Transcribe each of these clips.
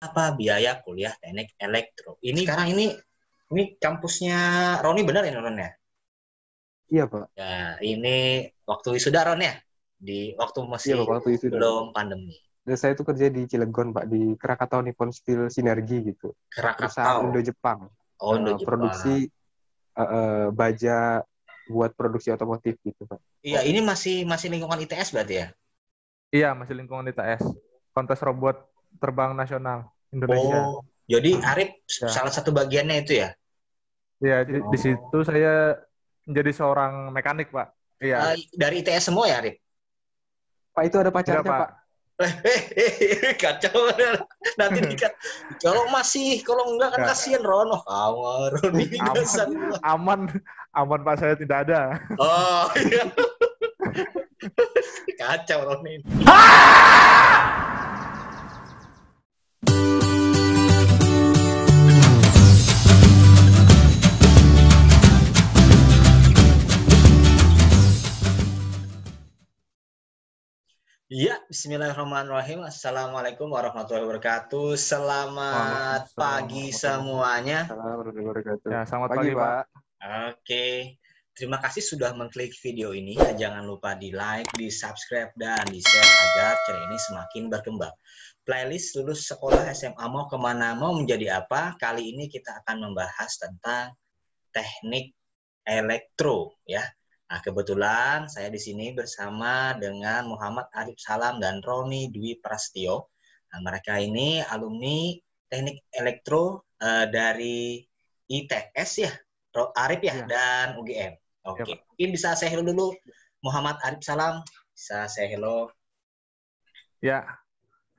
biaya kuliah teknik elektro. Ini sekarang ini kampusnya Roni, benar ya Ron ya? Iya, Pak. Ya, ini waktu wisuda Ron ya? Di waktu Iya, masih Pak, waktu itu dah. belum pandemi. Dan saya tuh kerja di Cilegon, Pak, di Krakatau Nippon Steel Sinergi gitu. Perusahaan Krakatau. Indo-Jepang. Oh, Indo Jepang. Produksi baja buat produksi otomotif gitu, Pak. Iya, ini masih lingkungan ITS berarti ya? Iya, masih lingkungan ITS. Kontes robot terbang nasional Indonesia. Oh, jadi Arif Ya, salah satu bagiannya itu ya? ya di situ Oh. saya menjadi seorang mekanik, Pak. Iya, Dari ITS semua ya, Arif? Pak, itu ada enggak, pacarnya, Pak. Pak. Kacau. Nanti dikat. Kalau enggak kan Enggak. kasihan Rono. Ron ini dasar. Aman, aman, Pak, saya tidak ada. Oh, iya. Kacau Ron ini. Ya, bismillahirrahmanirrahim. Assalamualaikum warahmatullahi wabarakatuh. Selamat pagi semuanya. Ya, selamat Pagi, pagi, Pak. Oke, terima kasih sudah mengklik video ini. Jangan lupa di like, di subscribe, dan di share agar channel ini semakin berkembang. Playlist lulus sekolah SMA mau kemana, mau menjadi apa? Kali ini kita akan membahas tentang teknik elektro, ya. Nah, kebetulan saya di sini bersama dengan Muhammad Arif Salam dan Roni Dwi Prastio. Nah, mereka ini alumni teknik elektro dari ITS ya, Arif ya, dan UGM. Oke, mungkin bisa saya hello dulu. Muhammad Arif Salam, bisa saya hello. Ya,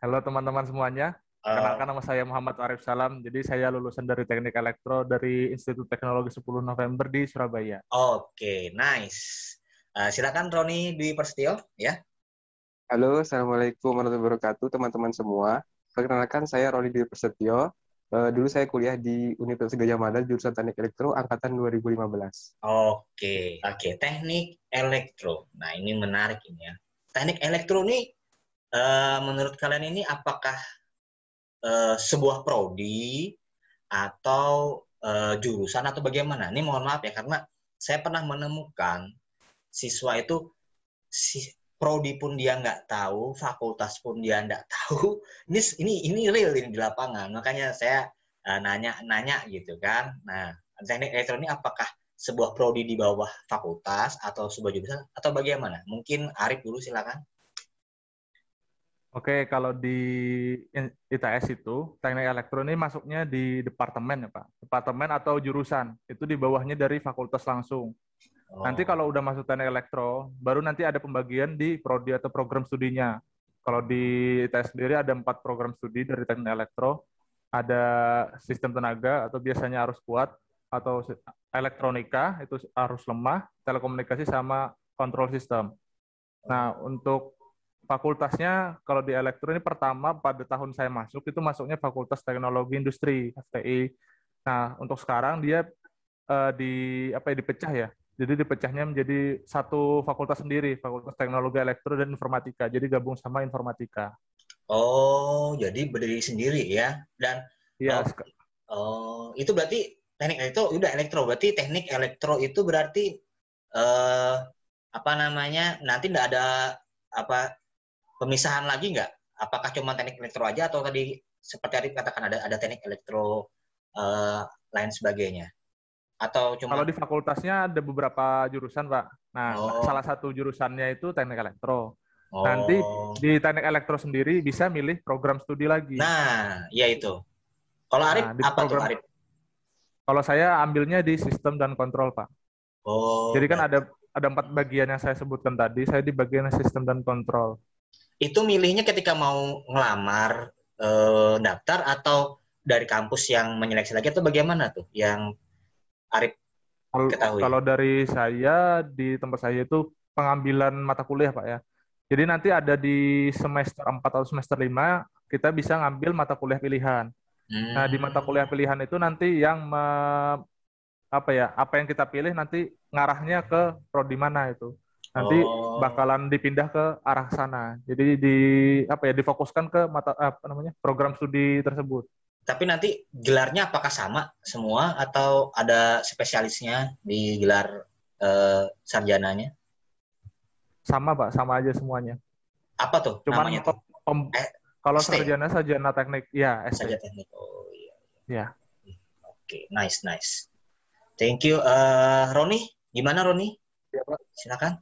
halo teman-teman semuanya. Kenalkan, nama saya Muhammad Arif Salam. Jadi saya lulusan dari Teknik Elektro dari Institut Teknologi 10 November di Surabaya. Oke, nice. Silakan Roni Dwi Prastio ya. Halo, Assalamualaikum warahmatullahi wabarakatuh, teman-teman semua. Perkenalkan, saya Roni Dwi Prasetyo. Dulu saya kuliah di Universitas Gadjah Mada, jurusan Teknik Elektro, angkatan 2015. Oke, teknik elektro. Nah, ini menarik ini ya. Teknik elektro ini, menurut kalian ini apakah sebuah prodi atau jurusan atau bagaimana? Ini mohon maaf ya, karena saya pernah menemukan siswa itu prodi pun dia nggak tahu, fakultas pun dia nggak tahu. Ini real ini di lapangan. Makanya saya nanya gitu kan. Nah, teknik elektro ini apakah sebuah prodi di bawah fakultas atau sebuah jurusan atau bagaimana? Mungkin Arif dulu silakan. Oke, kalau di ITS itu, teknik elektro ini masuknya di departemen ya, Pak. Departemen atau jurusan, itu di bawahnya dari fakultas langsung. Nanti kalau udah masuk teknik elektro, baru nanti ada pembagian di prodi atau program studinya. Kalau di ITS sendiri ada 4 program studi dari teknik elektro. Ada sistem tenaga atau biasanya arus kuat, atau elektronika, itu arus lemah, telekomunikasi, sama kontrol sistem. Nah, untuk fakultasnya, kalau di elektro ini pertama pada tahun saya masuk, itu masuknya Fakultas Teknologi Industri, FTI. Nah, untuk sekarang dia dipecah ya. Jadi dipecahnya menjadi satu fakultas sendiri, Fakultas Teknologi Elektro dan Informatika. Jadi gabung sama Informatika. Oh, jadi berdiri sendiri ya. Dan Iya. itu berarti teknik elektro udah elektro. Berarti teknik elektro itu berarti nanti nggak ada pemisahan lagi nggak? Apakah cuma teknik elektro aja atau tadi seperti Arif katakan ada teknik elektro lain sebagainya? Atau cuma... Kalau di fakultasnya ada beberapa jurusan, Pak. Nah, salah satu jurusannya itu teknik elektro. Nanti di teknik elektro sendiri bisa milih program studi lagi. Nah, iya itu. Kalau Arif, apa tuh Arif? Kalau saya ambilnya di sistem dan kontrol, Pak. Jadi kan ada 4 bagian yang saya sebutkan tadi, saya di bagian sistem dan kontrol. Itu milihnya ketika mau ngelamar daftar atau dari kampus yang menyeleksi lagi atau bagaimana tuh yang Arif ketahui? Kalau dari saya, di tempat saya itu pengambilan mata kuliah, Pak ya. Jadi nanti ada di semester 4 atau semester 5, kita bisa ngambil mata kuliah pilihan. Nah, di mata kuliah pilihan itu nanti yang apa yang kita pilih nanti ngarahnya ke prodi mana itu. Nanti Oh, bakalan dipindah ke arah sana. Jadi difokuskan ke program studi tersebut. tapi nanti gelarnya apakah sama semua atau ada spesialisnya di gelar sarjananya? Sama, Pak, sama aja semuanya. Apa tuh namanya Cuman tuh? Eh, kalau ST ya? sarjana teknik, ya Saja ST. teknik. Oh iya. Ya. Oke, nice, nice. Thank you. Roni, gimana Roni? Ya, Pak. Silakan.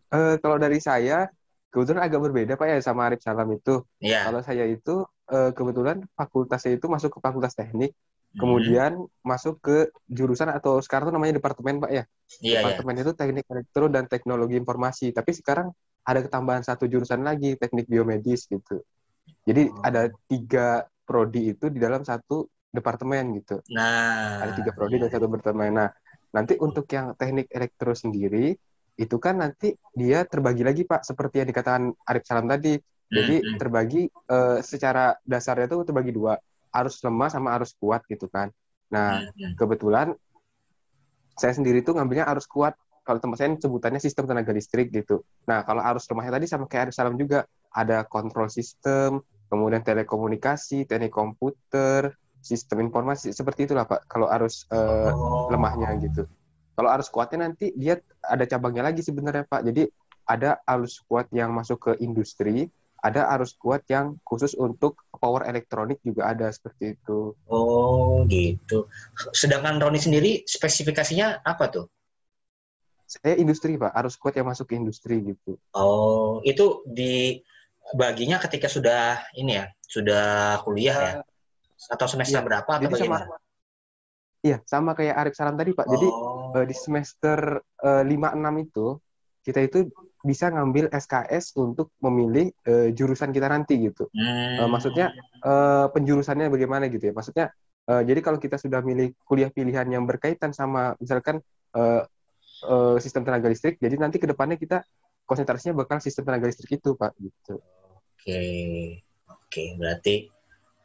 Kalau dari saya, kebetulan agak berbeda Pak ya sama Arif Salam itu. Iya. Kalau saya itu kebetulan fakultasnya itu masuk ke fakultas teknik, Hmm. kemudian masuk ke jurusan atau sekarang tuh namanya departemen Pak ya. Iya, iya. Departemen itu teknik elektro dan teknologi informasi. Tapi sekarang ada ketambahan satu jurusan lagi, teknik biomedis gitu. Jadi ada Oh. 3 prodi itu di dalam satu departemen gitu. Ada Nah, 3 prodi iya, dan satu departemen. Nah, nanti untuk yang teknik elektro sendiri, itu kan nanti dia terbagi lagi Pak, seperti yang dikatakan Arif Salam tadi. Hmm, Jadi hmm, terbagi secara dasarnya itu terbagi 2, arus lemah sama arus kuat gitu kan. Nah, hmm, hmm. kebetulan saya sendiri tuh ngambilnya arus kuat. Kalau tempat saya sebutannya sistem tenaga listrik gitu. Nah, kalau arus lemahnya tadi sama kayak Arif Salam juga. Ada kontrol sistem, kemudian telekomunikasi, teknik komputer, sistem informasi, seperti itulah Pak. Kalau arus lemahnya Oh, gitu. Kalau arus kuatnya nanti dia ada cabangnya lagi sebenarnya Pak. Jadi ada arus kuat yang masuk ke industri, ada arus kuat yang khusus untuk power elektronik juga ada seperti itu. oh gitu. Sedangkan Roni sendiri spesifikasinya apa tuh? Saya industri Pak, arus kuat yang masuk ke industri gitu. Oh, itu dibaginya ketika sudah ini ya, sudah kuliah ya, Eh, atau semester Iya, berapa atau jadi bagaimana? iya sama kayak Arif Salam tadi Pak. Jadi di Oh, semester 5-6 itu kita itu bisa ngambil SKS untuk memilih jurusan kita nanti gitu. hmm, Maksudnya penjurusannya bagaimana gitu ya. Maksudnya jadi kalau kita sudah milih kuliah pilihan yang berkaitan sama misalkan eh, sistem tenaga listrik, jadi nanti ke depannya kita konsentrasinya bakal sistem tenaga listrik itu Pak gitu. oke, oke. Berarti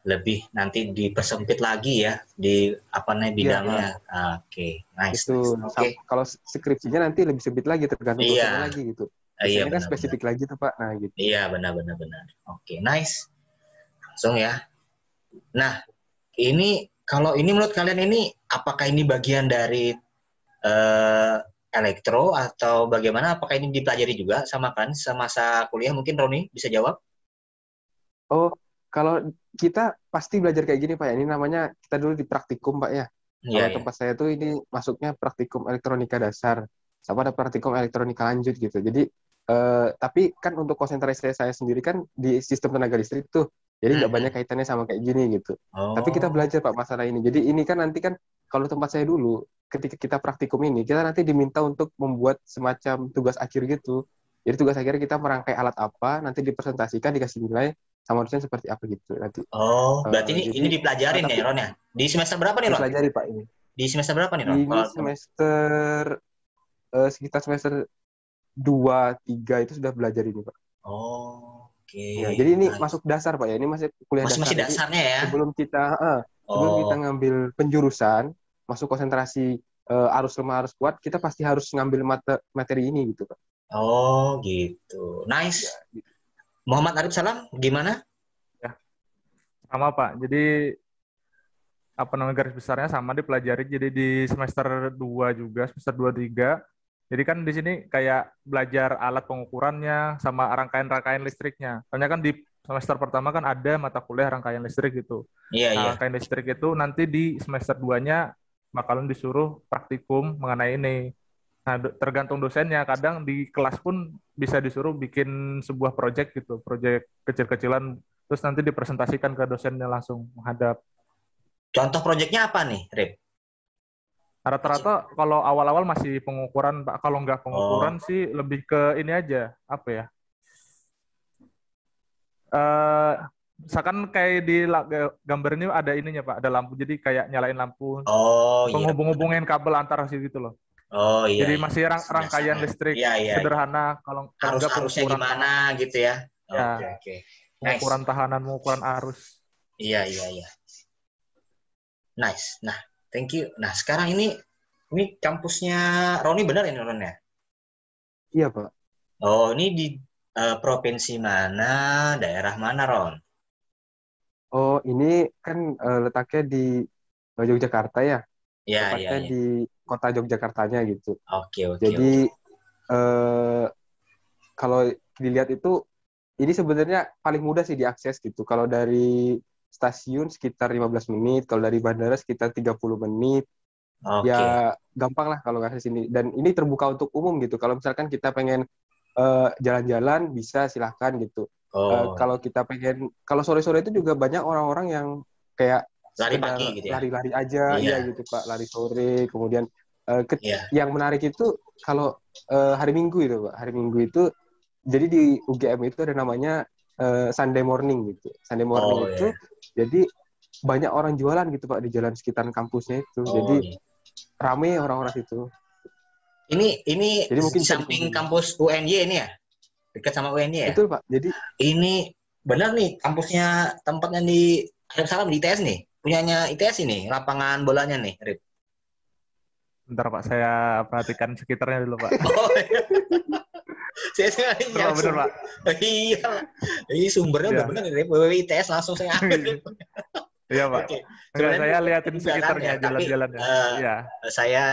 lebih nanti dipersempit lagi ya di apa namanya Iya bidangnya. Pak. Oke, nice, Itu nice. Oke, kalau skripsinya nanti lebih sempit lagi tergantung dosennya iya, lagi gitu. iya Dosennya kan benar-benar. spesifik lagi tuh Pak. Nah gitu. Iya benar-benar benar. Oke, nice. Langsung ya. Nah, ini kalau ini menurut kalian ini apakah ini bagian dari eh, elektro atau bagaimana? Apakah ini dipelajari juga sama kan semasa kuliah? Mungkin Roni bisa jawab? Oh, kalau kita pasti belajar kayak gini Pak ya. Ini namanya kita dulu di praktikum Pak ya. Iya, Kalau ya. tempat saya tuh ini masuknya praktikum elektronika dasar, sama ada praktikum elektronika lanjut gitu. Jadi, tapi kan untuk konsentrasi saya sendiri kan di sistem tenaga listrik tuh, jadi nggak banyak Hmm. kaitannya sama kayak gini gitu. Tapi kita Oh, belajar Pak masalah ini. Jadi ini kan nanti kan kalau tempat saya dulu, ketika kita praktikum ini, kita nanti diminta untuk membuat semacam tugas akhir gitu. Jadi tugas akhir kita merangkai alat apa, nanti dipresentasikan, dikasih nilai, sama dosen seperti apa gitu nanti. oh, berarti ini Jadi dipelajarin ya tapi Ron ya? Di semester berapa nih Ron? dipelajari Pak ini. Di semester berapa nih Ron? Ini semester sekitar semester 2-3 itu sudah belajar ini Pak. Oh, oke, Ya, jadi ini nice. masuk dasar Pak ya. Ini masih kuliah Masih dasar. masih Jadi dasarnya ya? sebelum kita eh, sebelum kita Oh, ngambil penjurusan, masuk konsentrasi arus lemah arus kuat, kita pasti harus ngambil materi ini gitu Pak. oh gitu, nice. Ya, Muhammad Arif Salam, gimana? Ya, sama, Pak. Jadi apa namanya garis besarnya sama dipelajari. Jadi di semester 2 juga, semester 2 3. Jadi kan di sini kayak belajar alat pengukurannya sama rangkaian-rangkaian listriknya. Soalnya kan di semester pertama kan ada mata kuliah rangkaian listrik gitu. Iya, iya. Nah, rangkaian listrik itu nanti di semester 2-nya bakalan disuruh praktikum mengenai ini. Nah, tergantung dosennya. Kadang di kelas pun bisa disuruh bikin sebuah project gitu, project kecil-kecilan, terus nanti dipresentasikan ke dosennya langsung menghadap. Contoh proyeknya apa nih, Rip? Rata-rata kalau awal-awal masih pengukuran, Pak. Kalau nggak Oh, pengukuran sih lebih ke ini aja, apa ya? Eh, Misalkan kayak di gambar ini ada ininya, Pak, ada lampu. Jadi kayak nyalain lampu, oh iya. penghubung-hubungin kabel antar sih gitu loh. Oh iya, Jadi iya. masih rangkaian Dasarnya. listrik Iya, iya, iya. sederhana. Kalau Harus nggak arusnya pengukuran gimana tahanan, gitu ya. Oke, ya oke. Nice. pengukuran tahanan, pengukuran arus. Iya, iya, iya. Nice. Nah, thank you. Nah, sekarang ini kampusnya Roni benar ini Ron ya? iya Pak. Oh, ini di provinsi mana, daerah mana, Ron? Oh, ini kan letaknya di Yogyakarta ya, Ya, ya, tepatnya ya. di kota Yogyakartanya gitu. Oke, oke, Jadi oke. eh, kalau dilihat itu ini sebenarnya paling mudah sih diakses gitu. Kalau dari stasiun sekitar 15 menit, kalau dari bandara sekitar 30 menit. Oke. Ya gampang lah kalau akses ini. Dan ini terbuka untuk umum gitu. Kalau misalkan kita pengen jalan-jalan bisa silahkan gitu. Oh, Kalau kita pengen, kalau sore-sore itu juga banyak orang-orang yang kayak lari pagi sekedar gitu ya? lari-lari aja, Iya, iya gitu Pak, lari sore. Kemudian iya. yang menarik itu kalau hari Minggu itu Pak, hari Minggu itu jadi di UGM itu ada namanya Sunday morning gitu. Sunday morning Oh, ya. itu jadi banyak orang jualan gitu Pak di jalan sekitar kampusnya itu. Oh, Jadi iya. rame orang-orang situ. Ini Jadi mungkin di bisa samping dikunjungi. kampus UNY ini ya? Dekat sama UNY ya? Betul Pak. Jadi Ini benar nih kampusnya tempatnya di Arif Salam di ITS nih. Punyanya ITS ini, lapangan bolanya nih, Rip. Bentar Pak, saya perhatikan sekitarnya dulu Pak. Oh, iya. Saya Bener yang Pak, bener Pak. Iya. Ini sumbernya udah Iya. benar nih, Rip. ITS langsung saya ambil. Rip. Iya Pak. Oke. Enggak, Sebenarnya saya itu liatin juga kan sekitarnya, ya, tapi jalan-jalannya. Iya. saya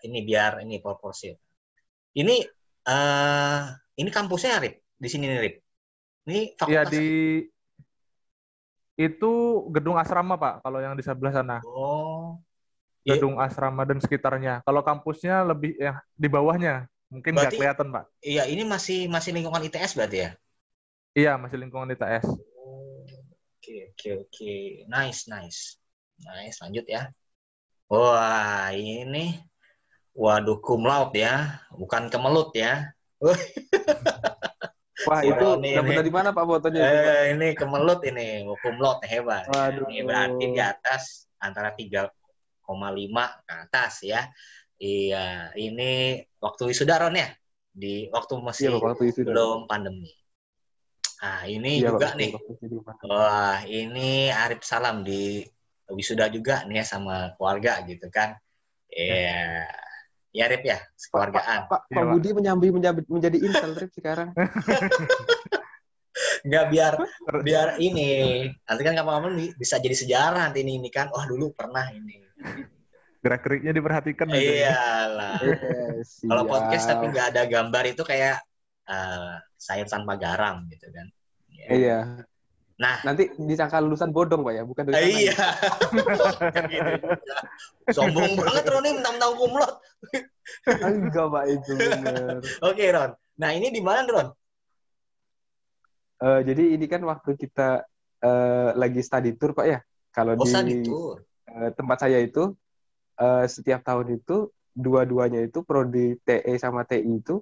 ini biar ini proporsi. Ini eh ini kampusnya Rip di sini nih, Rip. Ini Iya, fakultas. itu gedung asrama Pak, kalau yang di sebelah sana. Oh, iya. Gedung asrama dan sekitarnya. Kalau kampusnya lebih ya di bawahnya. Mungkin nggak Berarti kelihatan Pak. iya ini masih masih lingkungan ITS berarti ya? Iya, masih lingkungan ITS. Oh, oke, oke, oke. Nice, nice. Nice, lanjut ya. Wah, ini waduh cum laude ya, bukan kemelut ya. wah Si itu Roni dapat ini. dari mana Pak fotonya itu Pak? Ini kemelut ini, cum laude hebat ya. Ini berarti di Waduh. atas antara 3,5 ke atas ya. Iya, ini waktu wisuda Ron ya? Di waktu Iya masih Pak waktu itu dah. belum pandemi. Nah, ini Iya Pak juga betul nih. waktu itu di mana? Wah, ini Arif Salam di wisuda juga nih ya sama keluarga gitu kan. Ya, Iya. Ya, Arif ya, Pak Pak keluargaan. Pak iya Pak Pak. Budi menyambi menjadi Intel Trip sekarang. Enggak biar Ter- biar ini nanti kan kapan-kapan bisa jadi sejarah nanti ini kan. Wah, dulu pernah ini. Gerak-geriknya diperhatikan aja ini. Iyalah. Kalau podcast tapi Siap. nggak ada gambar itu kayak sayur tanpa garam gitu kan. Ya. Iya. Nah, Nanti disangka lulusan bodong Pak ya, bukan dari sana iya. gitu. Kan gitu juga. Sombong banget Roni mentang-mentang kumlot. Enggak Pak itu bener. Oke, Ron. Nah, ini di mana, Ron? Jadi ini kan waktu kita lagi study tour Pak ya. Kalau Oh, di study tour. tempat saya itu setiap tahun itu dua-duanya itu prodi TE sama TI itu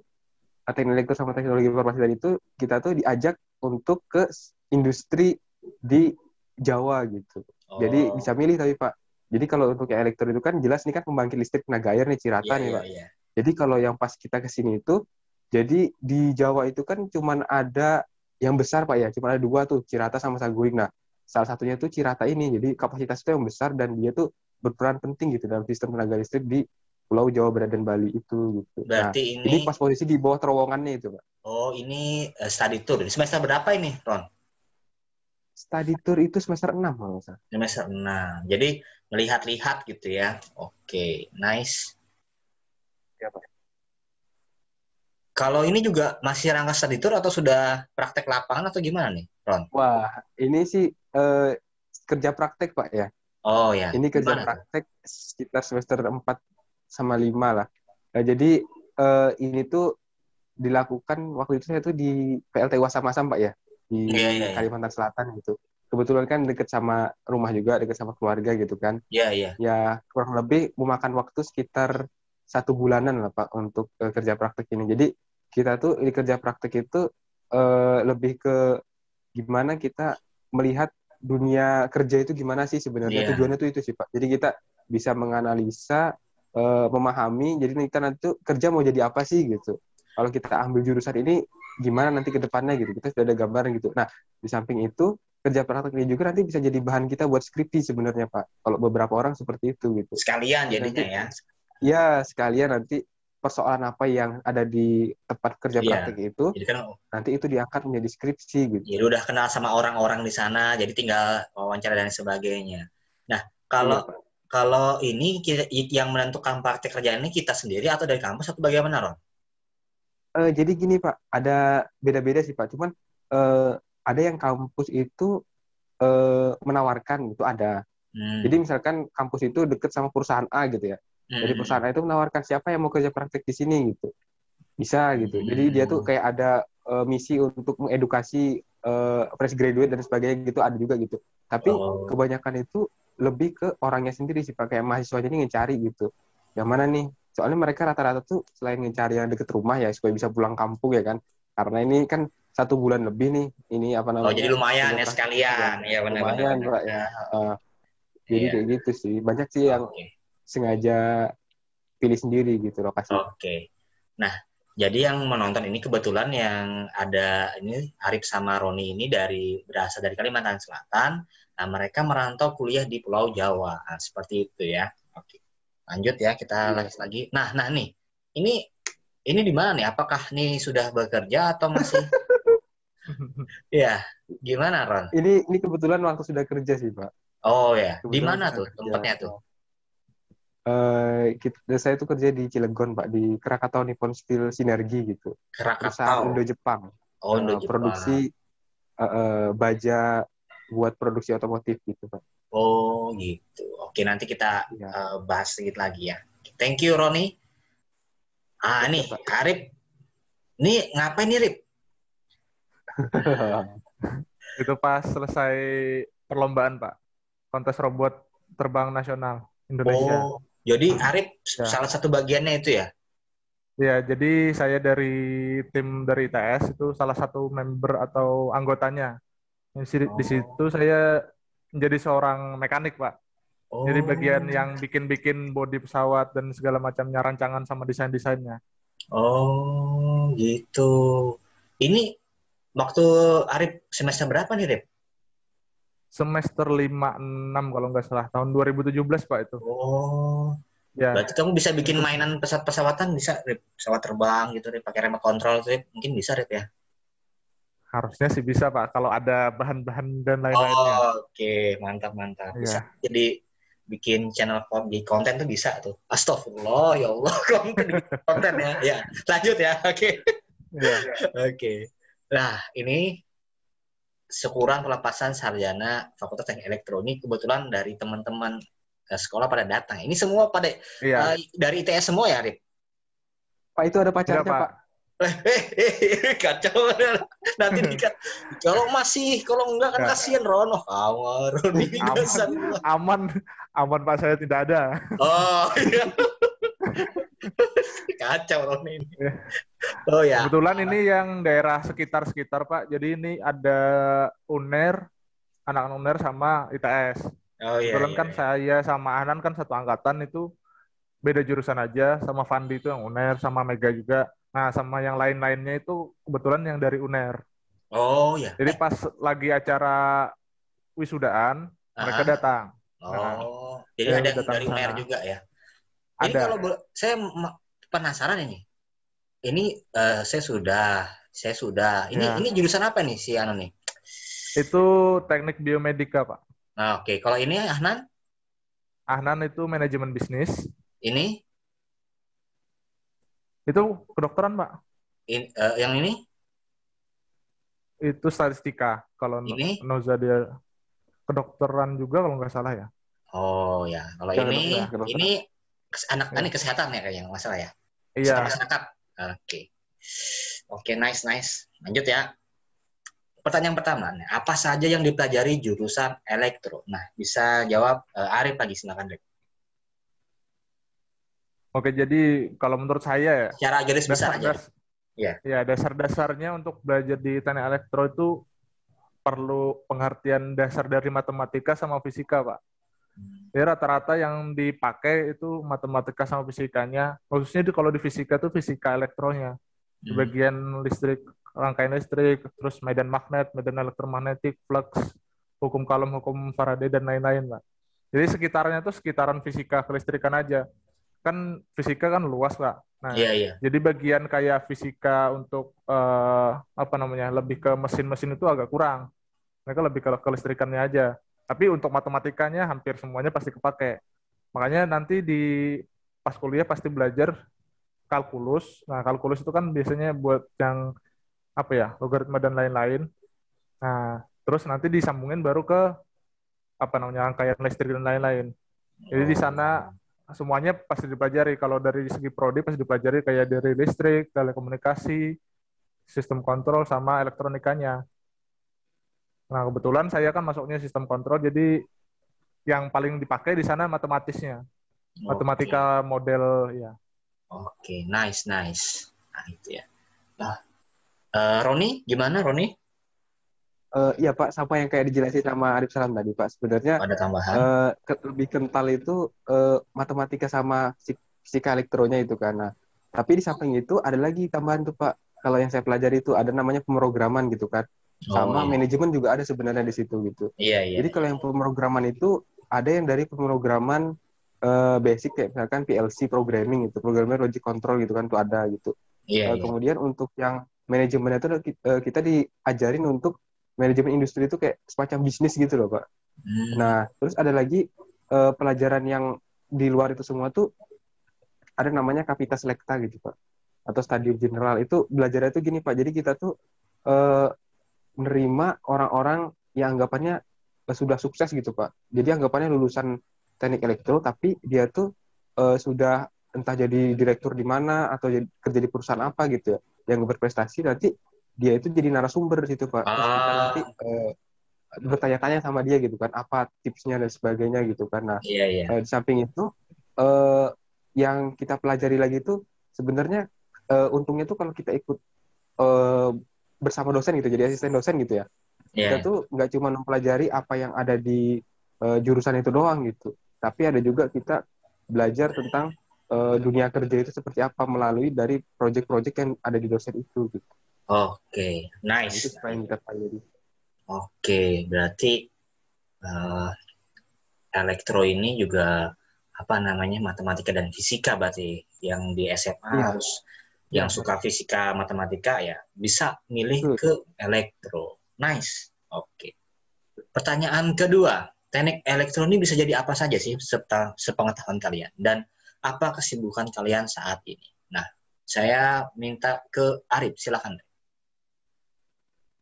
teknik elektro sama teknologi informasi tadi itu kita tuh diajak untuk ke industri di Jawa gitu. Jadi Oh, bisa milih tapi Pak. Jadi kalau untuk yang elektro itu kan jelas nih kan pembangkit listrik tenaga air nih iya, Cirata nih iya, Pak. iya. Jadi kalau yang pas kita ke sini itu jadi di Jawa itu kan cuman ada yang besar Pak ya, cuma ada dua tuh Cirata sama Saguling. Nah, salah satunya tuh Cirata ini. Jadi kapasitas itu yang besar dan dia tuh berperan penting gitu dalam sistem tenaga listrik di Pulau Jawa Barat dan Bali itu gitu. Nah, Berarti ini ini pas posisi di bawah terowongannya itu, Pak. ini study tour. Semester berapa ini, Ron? Study tour itu semester 6 kalau nggak salah. Semester 6. Jadi melihat-lihat gitu ya. Oke, nice. Ya, Pak. Kalau ini juga masih rangka study tour atau sudah praktek lapangan atau gimana nih, Ron? Wah, ini sih kerja praktek, Pak ya. Oh ya, Ini kerja gimana tuh? praktek sekitar semester 4 sama 5 lah. Jadi ini tuh dilakukan waktu itu saya tuh di PLT Wasamasam Pak ya, di Iya, iya, iya. Kalimantan Selatan gitu. Kebetulan kan deket sama rumah juga, deket sama keluarga gitu kan. Iya, iya. Ya kurang lebih memakan waktu sekitar 1 bulanan lah Pak untuk kerja praktek ini. Jadi kita tuh di kerja praktek itu lebih ke gimana kita melihat dunia kerja itu gimana sih sebenarnya, Iya. tujuannya tuh itu sih Pak. Jadi kita bisa menganalisa, memahami, jadi kita nanti tuh kerja mau jadi apa sih gitu. Kalau kita ambil jurusan ini gimana nanti ke depannya gitu. Kita sudah ada gambaran gitu. Nah, di samping itu kerja praktek ini juga nanti bisa jadi bahan kita buat skripsi sebenarnya Pak. Kalau beberapa orang seperti itu gitu. Sekalian Jadi jadinya nanti ya. ya sekalian nanti persoalan apa yang ada di tempat kerja Iya. praktik itu, Jadi kan nanti itu diangkat menjadi skripsi gitu. jadi udah kenal sama orang-orang di sana, jadi tinggal wawancara dan sebagainya. Nah, Iya, kalau Pak. kalau ini yang menentukan praktek kerjaan ini kita sendiri atau dari kampus atau bagaimana, Ron? Jadi gini Pak, ada beda-beda sih Pak. Cuman ada yang kampus itu menawarkan gitu ada. Jadi Hmm. misalkan kampus itu deket sama perusahaan A gitu ya. Dari perusahaan Hmm. A itu menawarkan siapa yang mau kerja praktek di sini gitu. Bisa gitu. Jadi dia tuh Hmm. kayak ada misi untuk mengedukasi fresh graduate dan sebagainya gitu ada juga gitu. Tapi Oh, kebanyakan itu lebih ke orangnya sendiri sih Pak. Kayak mahasiswanya ini ngecari gitu. Yang mana nih? Soalnya mereka rata-rata tuh selain ngecari yang deket rumah ya supaya bisa pulang kampung ya kan. Karena ini kan 1 bulan lebih nih. Ini apa oh jadi namanya lumayan kerja ya praktek ya sekalian, ya benar-benar lumayan benar. Pak ya. Jadi Iya, kayak gitu sih. Banyak sih yang oke, sengaja pilih sendiri gitu lokasi. oke. Nah, jadi yang menonton ini kebetulan yang ada ini Arif sama Roni ini berasal dari Kalimantan Selatan. Nah, mereka merantau kuliah di Pulau Jawa. Nah, seperti itu ya. Oke. Lanjut ya, kita Iya. lanjut lagi. Nah nih, ini ini di mana nih? Apakah nih sudah bekerja atau masih? Ya, gimana Ron? Ini kebetulan waktu sudah kerja sih, Pak. Oh ya, di Kebetulan mana sudah tuh kerja. tempatnya tuh? Saya tuh kerja di Cilegon, Pak, di Krakatau Nippon Steel Sinergi gitu. Perusahaan Krakatau. Indo-Jepang. Oh, Indo Jepang. Produksi baja buat produksi otomotif gitu, Pak. Oh, gitu. Oke, nanti kita Iya. bahas sedikit lagi ya. Thank you, Roni. Ah, nih, Siap, Pak. Arif. Nih, ngapain nih, Rip? Itu pas selesai perlombaan, Pak. Kontes robot terbang nasional Indonesia. Oh, jadi Arif Ya. salah satu bagiannya itu ya? Ya, jadi saya dari tim dari ITS itu salah satu member atau anggotanya. Di situ Oh, saya menjadi seorang mekanik, Pak. Jadi bagian oh, yang bikin-bikin bodi pesawat dan segala macamnya rancangan sama desain-desainnya. oh, gitu. Ini waktu Arif semester berapa nih, Rip? Semester 5-6 kalau nggak salah, tahun 2017, Pak itu. Oh, Ya, berarti kamu bisa bikin itu mainan pesawat-pesawatan bisa, Rip? Pesawat terbang gitu, Rip, pakai remote control, Rip. Mungkin bisa, Rip ya? harusnya sih bisa, Pak, kalau ada bahan-bahan dan lain-lainnya. Oh, oke, mantap, mantap. Bisa Iya. jadi bikin channel di konten tuh bisa tuh. Astagfirullah, ya Allah, konten di konten ya. Ya, lanjut ya. Oke. Iya. Oke. Nah, ini sekurang pelepasan sarjana Fakultas Teknik Elektronik kebetulan dari teman-teman sekolah pada datang. Ini semua pada Iya. dari ITS semua ya, Rip? Pak, itu ada Enggak, pacarnya, Pak. Pak. Kacau. Nanti dikat. Kalau masih, kalau enggak kan Enggak. kasihan Rono. Kawan, Roni Aman, aman, aman, Pak, saya tidak ada. Oh, iya. Kacau Roni ini. Ya. Oh ya. Kebetulan ini yang daerah sekitar-sekitar, Pak. Jadi ini ada UNER, anak UNER sama ITS. Oh iya, Kebetulan iya, kan iya. saya sama Anan kan satu angkatan itu beda jurusan aja, sama Fandi itu yang UNER, sama Mega juga. Nah, sama yang lain-lainnya itu kebetulan yang dari UNER. Oh ya. Jadi pas lagi acara wisudaan, mereka Ah, datang. Nah, oh, jadi saya ada yang datang dari ke UNER sana. juga ya. Ini kalau Ada. saya penasaran ini. Ini saya sudah. Ini Ya, jurusan apa nih si Anu nih? itu teknik biomedika, Pak. Nah, oke. Kalau ini Ahnan, Ahnan itu manajemen bisnis. ini, Itu kedokteran, Pak. yang Itu statistika. Kalau ini. Noza dia kedokteran juga kalau nggak salah ya. Oh ya. Kalau Ya, ini, kedokteran. ini anak ini Ya. kesehatan ya kayaknya masalah ya. Kesehatan Iya. masyarakat. Oke. Oke, nice, nice. Lanjut ya. Pertanyaan pertama, apa saja yang dipelajari jurusan elektro? Nah, bisa jawab Arif lagi, silakan Arif. Oke, jadi kalau menurut saya ya, Secara garis besar aja. Ya. dasar-dasarnya untuk belajar di teknik elektro itu perlu pengertian dasar dari matematika sama fisika, Pak. Jadi rata-rata yang dipakai itu matematika sama fisikanya, khususnya kalau di fisika itu fisika elektronya. Di bagian listrik, rangkaian listrik, terus medan magnet, medan elektromagnetik, flux, hukum Coulomb, hukum Faraday, dan lain-lain, Pak. Jadi sekitarnya itu sekitaran fisika kelistrikan aja. kan fisika kan luas, Pak. Nah, Iya, iya. jadi bagian kayak fisika untuk apa namanya, lebih ke mesin-mesin itu agak kurang. Mereka lebih ke kelistrikannya aja. Tapi untuk matematikanya hampir semuanya pasti kepake. Makanya nanti di pas kuliah pasti belajar kalkulus. Nah, kalkulus itu kan biasanya buat yang apa ya, logaritma dan lain-lain. Nah, terus nanti disambungin baru ke apa namanya, rangkaian listrik dan lain-lain. Jadi di sana Oh. semuanya pasti dipelajari. Kalau dari segi prodi pasti dipelajari kayak dari listrik, telekomunikasi, sistem kontrol, sama elektronikanya. Nah, kebetulan saya kan masuknya sistem kontrol, jadi yang paling dipakai di sana matematisnya. Oke. Matematika model, ya. Oke, nice, nice. Nah, itu ya. Nah, Roni, gimana Roni? Iya Pak, sama yang kayak dijelasin sama Arif Salam tadi Pak. Sebenarnya Ada tambahan? lebih kental itu matematika sama fisika elektronya itu kan. Nah, tapi di samping itu ada lagi tambahan tuh Pak. Kalau yang saya pelajari itu ada namanya pemrograman gitu kan. Oh Sama iya, manajemen juga ada sebenarnya di situ gitu. iya, iya, Jadi kalau iya. yang pemrograman itu ada yang dari pemrograman basic kayak misalkan PLC programming itu, programming logic control gitu kan tuh ada gitu. Iya, iya. Kemudian untuk yang manajemen itu kita diajarin untuk manajemen industri itu kayak semacam bisnis gitu loh Pak. Hmm, Nah, terus ada lagi pelajaran yang di luar itu semua tuh ada namanya Kapita Selecta gitu Pak. Atau Stadium General itu belajarnya itu gini Pak. Jadi kita tuh eh, menerima orang-orang yang anggapannya sudah sukses gitu Pak. Jadi anggapannya lulusan teknik elektro tapi dia tuh sudah entah jadi direktur di mana atau kerja di perusahaan apa gitu ya yang berprestasi nanti dia itu jadi narasumber di situ Pak. Terus kita nanti ah, bertanya-tanya sama dia gitu kan apa tipsnya dan sebagainya gitu kan. Nah, iya, iya. di samping itu eh, yang kita pelajari lagi itu sebenarnya untungnya tuh kalau kita ikut eh, bersama dosen gitu jadi asisten dosen gitu ya kita Iya. tuh nggak cuma mempelajari apa yang ada di jurusan itu doang gitu tapi ada juga kita belajar tentang dunia kerja itu seperti apa melalui dari proyek-proyek yang ada di dosen itu gitu. Oke, Nah, itu nice. supaya yang kita pelajari. Oke, berarti eh, elektro ini juga apa namanya matematika dan fisika berarti yang di SMA Iya, harus yang Ya. suka fisika matematika ya bisa milih betul. ke elektro. Nice. Oke. Pertanyaan kedua, teknik elektro ini bisa jadi apa saja sih serta sepengetahuan kalian dan apa kesibukan kalian saat ini? Nah, saya minta ke Arif, silakan.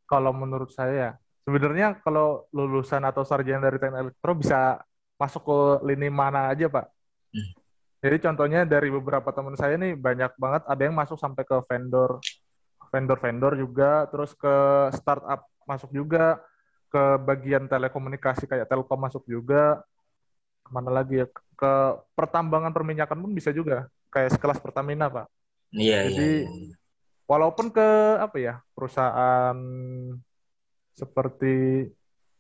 Kalau menurut saya, sebenarnya kalau lulusan atau sarjana dari teknik elektro bisa masuk ke lini mana aja, Pak. Hmm. Jadi contohnya dari beberapa teman saya nih banyak banget ada yang masuk sampai ke vendor juga, terus ke startup masuk juga, ke bagian telekomunikasi kayak Telkom masuk juga, kemana lagi ya, ke pertambangan perminyakan pun bisa juga, kayak sekelas Pertamina, Pak. Iya, iya, iya. Jadi walaupun ke apa ya, perusahaan seperti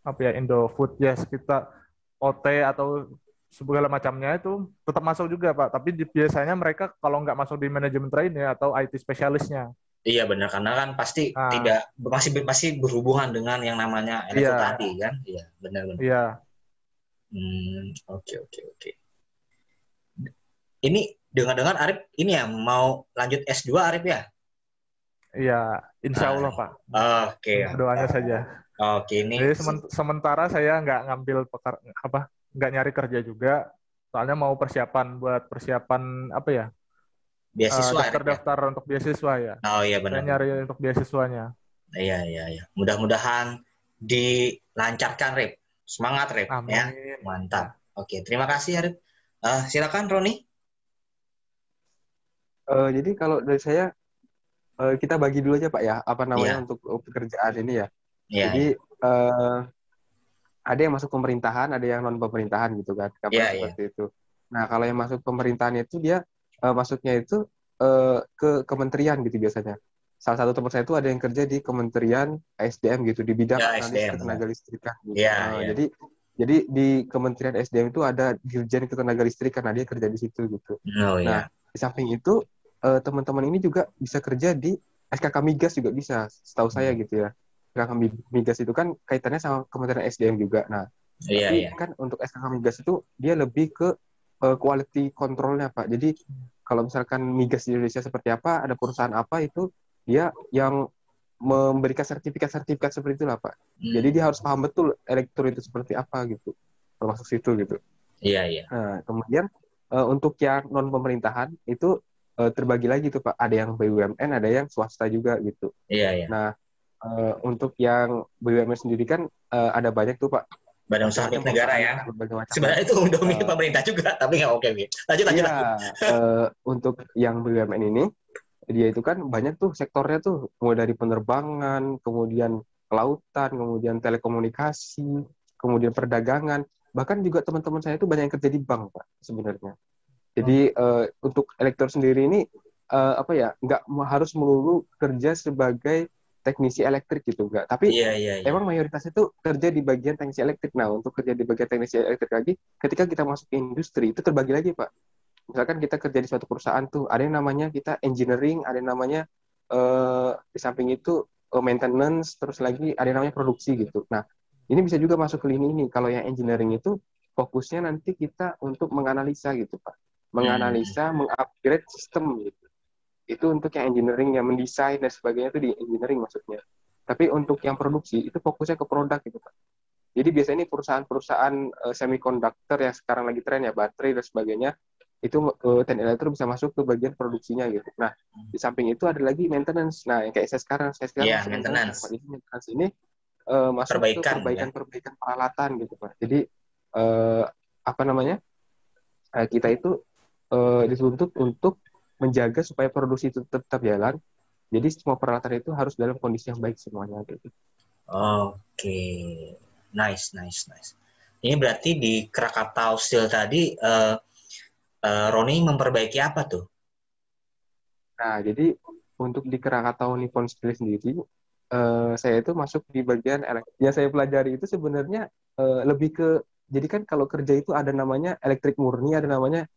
apa ya, Indofood ya, kita OT atau segala macamnya itu tetap masuk juga Pak. Tapi biasanya mereka kalau nggak masuk di manajemen train ya atau IT spesialisnya. Iya benar karena kan pasti Nah, tidak masih berhubungan dengan yang namanya elektro iya, tadi kan? Iya, benar benar. iya, Oke, oke, oke. Ini dengar-dengar Arif ini ya mau lanjut S2 Arif ya? iya, Insya Ah, Allah Pak. oke, Doanya mantap. saja. Oke, ini Jadi sementara saya nggak ngambil nggak nyari kerja juga. Soalnya mau persiapan apa ya, beasiswa Arif ya? daftar-daftar untuk beasiswa ya. Oh iya Saya benar nyari benar. untuk beasiswanya. Iya, iya, iya. Mudah-mudahan dilancarkan Rip. Semangat Rip ya. Amin. Mantap. Ya. Oke, terima kasih Arif. Silakan Roni. Jadi kalau dari saya kita bagi dulu aja Pak ya apa namanya Iya, untuk pekerjaan ini ya. iya, Jadi iya. ada yang masuk pemerintahan, ada yang non pemerintahan gitu kan, Iya, gambaran iya. seperti itu. Nah, kalau yang masuk pemerintahan itu dia masuknya itu ke kementerian gitu biasanya. Salah satu teman saya itu ada yang kerja di Kementerian SDM gitu di bidang Ya, analis SDM benar. ketenagalistrikan gitu. Iya, iya. Jadi di Kementerian SDM itu ada Dirjen Ketenagalistrikan, nah dia kerja di situ gitu. Oh Nah, ya. di samping itu teman-teman ini juga bisa kerja di SKK Migas juga bisa, setahu saya Hmm. gitu ya. SKK Migas itu kan kaitannya sama Kementerian SDM juga. Nah, Iya, tapi iya. kan untuk SKK Migas itu dia lebih ke quality control-nya, Pak. Jadi kalau misalkan migas di Indonesia seperti apa, ada perusahaan apa itu dia yang memberikan sertifikat-sertifikat seperti itulah, Pak. Jadi dia harus paham betul elektro itu seperti apa gitu, termasuk situ gitu. Iya, iya. Nah, kemudian untuk yang non pemerintahan itu terbagi lagi tuh, Pak. Ada yang BUMN, ada yang swasta juga gitu. Iya, iya. Nah, untuk yang BUMN sendiri kan ada banyak tuh, Pak. Badan usaha milik negara ya. Sebenarnya itu domain pemerintah juga, tapi nggak oke. Lanjut. Iya, untuk yang BUMN ini, dia itu kan banyak tuh sektornya tuh, mulai dari penerbangan, kemudian kelautan, kemudian telekomunikasi, kemudian perdagangan, bahkan juga teman-teman saya itu banyak yang kerja di bank, Pak, sebenarnya. Jadi untuk elektro sendiri ini nggak harus melulu kerja sebagai teknisi elektrik gitu, enggak. Tapi iya. emang mayoritas itu kerja di bagian teknisi elektrik. Nah, untuk kerja di bagian teknisi elektrik lagi, ketika kita masuk ke industri itu terbagi lagi, Pak. Misalkan kita kerja di suatu perusahaan tuh, ada yang namanya kita engineering, ada yang namanya di samping itu maintenance, terus lagi ada yang namanya produksi gitu. Nah, ini bisa juga masuk ke lini ini. Kalau yang engineering itu fokusnya nanti kita untuk menganalisa gitu, Pak. Menganalisa, mengupgrade sistem gitu. Itu untuk yang engineering, yang mendesain dan sebagainya itu di engineering maksudnya. Tapi untuk yang produksi itu fokusnya ke produk gitu, Pak. Jadi biasanya ini perusahaan-perusahaan semiconductor yang sekarang lagi tren ya, baterai dan sebagainya, itu Teknik Elektro bisa masuk ke bagian produksinya gitu. Nah, di samping itu ada lagi maintenance. Nah, yang kayak saya sekarang masih maintenance. Jadi maintenance ini masuk ke perbaikan peralatan gitu, Pak. Jadi kita itu dituntut untuk menjaga supaya produksi itu tetap jalan. Jadi semua peralatan itu harus dalam kondisi yang baik semuanya gitu. Oke. Nice. Ini berarti di Krakatau Steel tadi Roni memperbaiki apa tuh? Nah, jadi untuk di Krakatau Nippon Steel sendiri, saya itu masuk di bagian yang saya pelajari itu sebenarnya lebih ke, jadi kan kalau kerja itu ada namanya elektrik murni, ada namanya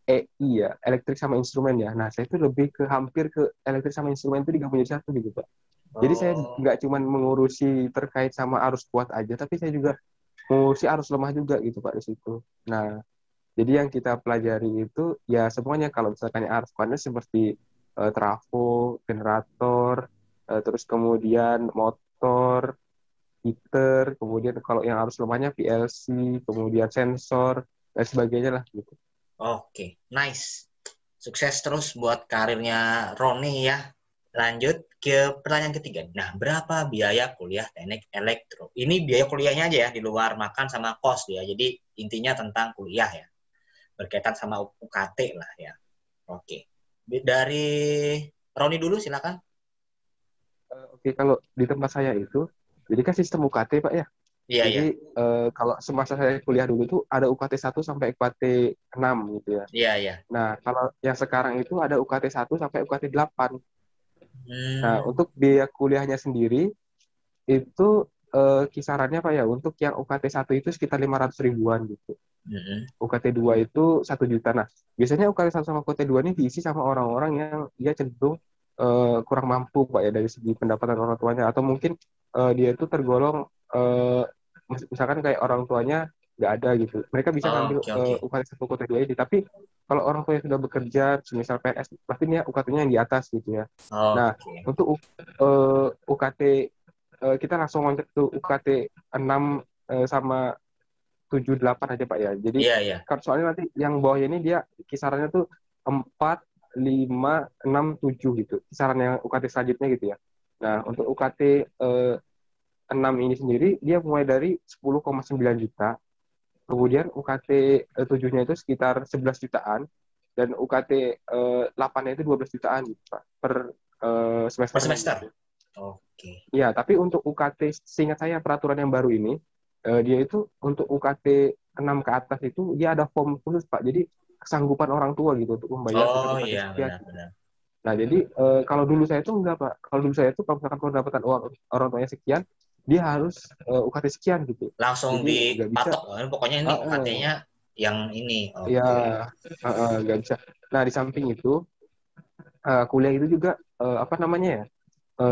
EI ya, elektrik sama instrumen ya. Nah, saya itu lebih ke hampir ke elektrik sama instrumen itu digabung jadi satu gitu, Pak. Jadi saya nggak cuma mengurusi terkait sama arus kuat aja, tapi saya juga mengurusi arus lemah juga gitu, Pak, di situ. Nah, jadi yang kita pelajari itu ya semuanya, kalau misalkan arus kuatnya seperti trafo, generator, terus kemudian motor, heater, kemudian kalau yang arus lemahnya PLC, kemudian sensor dan sebagainya lah gitu. Oke, nice. Sukses terus buat karirnya Roni ya. Lanjut ke pertanyaan ketiga. Nah, berapa biaya kuliah teknik elektro? Ini biaya kuliahnya aja ya, di luar makan sama kos ya. Jadi intinya tentang kuliah ya. Berkaitan sama UKT lah ya. Oke. Dari Roni dulu silakan. Oke, kalau di tempat saya itu, jadi kan sistem UKT, Pak ya. Iya, jadi kalau semasa saya kuliah dulu tuh ada UKT 1 sampai UKT 6 gitu ya. Iya. Nah, kalau yang sekarang itu ada UKT 1 sampai UKT 8. Nah, untuk biaya kuliahnya sendiri itu kisarannya Pak ya, untuk yang UKT 1 itu sekitar 500 ribuan gitu. UKT 2 itu 1 juta. Nah, biasanya UKT 1 sama UKT 2 ini diisi sama orang-orang yang dia cenderung kurang mampu Pak ya, dari segi pendapatan orang tuanya, atau mungkin dia itu tergolong misalkan kayak orang tuanya nggak ada gitu. Mereka bisa ngambil UKT 1 UKT 2 ini. Tapi kalau orang tuanya sudah bekerja, misal PNS, pasti dia UKT-nya yang di atas gitu ya. Nah, untuk UKT kita langsung loncat ke UKT 6 sama 7, 8 aja Pak ya. Jadi soalnya nanti yang bawahnya ini dia kisarannya tuh 4, 5, 6, 7 gitu. Kisaran yang UKT selanjutnya gitu ya. Nah, untuk UKT 6 ini sendiri dia mulai dari 10,9 juta. Kemudian UKT 7-nya itu sekitar 11 jutaan, dan UKT 8-nya itu 12 jutaan gitu, Pak, per semester. Per semester. Oke. Iya, tapi untuk UKT, seingat saya peraturan yang baru ini, dia itu untuk UKT 6 ke atas itu dia ada form khusus, Pak. Jadi kesanggupan orang tua gitu untuk membayar UKT sekian. Benar. Nah, jadi kalau dulu saya itu enggak, Pak. Kalau dulu saya itu kalau misalkan pendapatan uang orang tuanya sekian, dia harus UKT sekian gitu. Langsung dipatok, pokoknya ini UKT-nya yang ini. Iya, nggak bisa. Nah, di samping itu, kuliah itu juga,